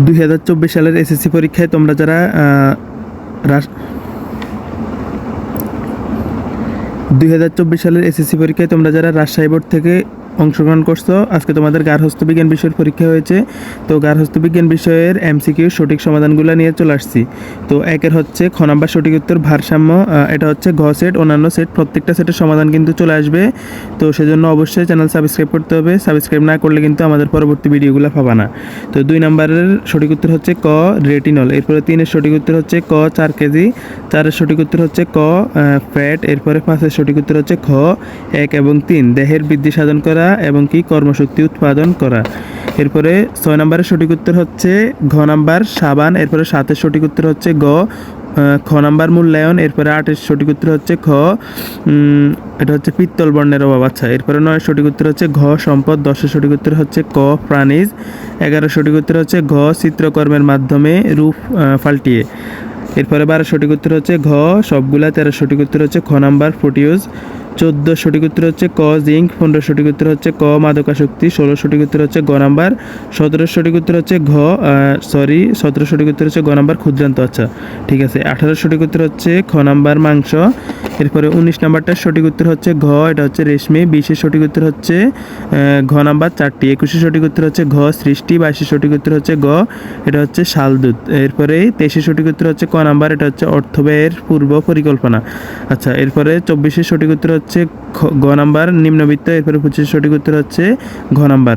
2024 সালের এসএসসি পরীক্ষায় তোমরা যারা 2024 সালের এসএসসি পরীক্ষায় তোমরা যারা রাজশাহী বোর্ড থেকে অংশগ্রহণ করছো, আজকে তোমাদের গার্হস্থ্য বিজ্ঞান বিষয়ের পরীক্ষা হয়েছে। তো গার্হস্থ্য বিজ্ঞান বিষয়ের এমসিকিউ সঠিক সমাধানগুলো নিয়ে চলে আসছি। তো একের হচ্ছে খ নাম্বার সঠিক উত্তর ভারসাম্য, এটা হচ্ছে ঘ সেট, অন্যান্য সেট, প্রত্যেকটা সেটের সমাধান কিন্তু চলে আসবে। তো সেজন্য অবশ্যই চ্যানেল সাবস্ক্রাইব করতে হবে। সাবস্ক্রাইব না করলে কিন্তু আমাদের পরবর্তী ভিডিওগুলো পাবা না। তো 2 নাম্বারের সঠিক উত্তর হচ্ছে ক রেটিনল। এরপরে 3-এর সঠিক উত্তর হচ্ছে ক 4 কেজি। 4-এর সঠিক উত্তর হচ্ছে ক ফ্যাট। এরপরে 5-এর সঠিক উত্তর হচ্ছে খ 1 এবং 3 দেহের বৃদ্ধি সাধন করা এবং কি কর্মশক্তি উৎপাদন করা। এরপরে 6 নম্বরের সঠিক উত্তর হচ্ছে ঘ নাম্বার সাবান। এরপরে 7-এর সঠিক উত্তর হচ্ছে গ খ নাম্বার মূল্যায়ন। এরপরে 8-এর সঠিক উত্তর হচ্ছে খ এটা হচ্ছে পিত্তল বর্ণের অভাব। আচ্ছা, এরপরে 9-এর সঠিক উত্তর হচ্ছে ঘ সম্পদ। 10-এর সঠিক উত্তর হচ্ছে ক প্রাণীজ। 11-এর সঠিক উত্তর হচ্ছে ঘ চিত্রকর্মের মাধ্যমে রূপ পাল্টিয়ে। এরপরে 12-এর সঠিক উত্তর হচ্ছে ঘ সবগুলা। 13-এর সঠিক উত্তর হচ্ছে খ নাম্বার প্রোটিউজ। 14 সঠিক উত্তর হচ্ছে ক জিঙ্ক। 15 সঠিক উত্তর হচ্ছে ক মাদকাসক্তি। 16 সঠিক উত্তর হচ্ছে গ নাম্বার। 17 সঠিক উত্তর হচ্ছে 17 সঠিক উত্তর হচ্ছে গ নাম্বার ক্ষুদ্রান্ত। আচ্ছা ঠিক আছে। 18 সঠিক উত্তর হচ্ছে খ নাম্বার মাংস। এরপরে 19 নাম্বারটার সঠিক উত্তর হচ্ছে ঘ, এটা হচ্ছে রেশমি। 20-এর সঠিক উত্তর হচ্ছে ঘ নাম্বার 4টি। 21-এর সঠিক উত্তর হচ্ছে ঘ সৃষ্টি। 22-এর সঠিক উত্তর হচ্ছে গ, এটা হচ্ছে শালদুধ। এরপরে 23-এর সঠিক উত্তর হচ্ছে ক নাম্বার, এটা হচ্ছে অর্থব্যয়ের পূর্ব পরিকল্পনা। আচ্ছা, এরপরে 24-এর সঠিক উত্তর হচ্ছে গ নাম্বার নিম্নবিত্ত। এরপরে 25-এর সঠিক উত্তর হচ্ছে ঘ নাম্বার।